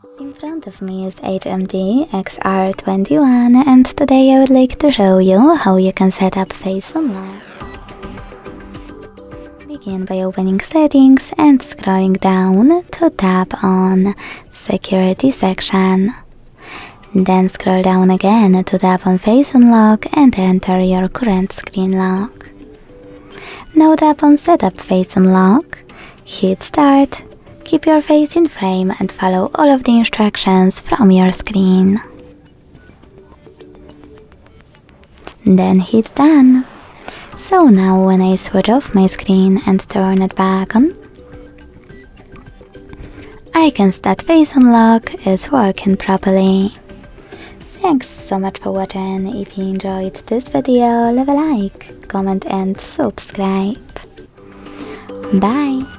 In front of me is HMD XR21 and today I would like to show you how you can set up Face Unlock. Begin by opening Settings and scrolling down to tap on Security section. Then scroll down again to tap on Face Unlock and enter your current screen lock. Now tap on Setup Face Unlock, hit Start, keep your face in frame and follow all of the instructions from your screen. Then hit Done. So now when I switch off my screen and turn it back on, icons that Face Unlock is working properly. Thanks so much for watching. If you enjoyed this video, leave a like, comment and subscribe. Bye!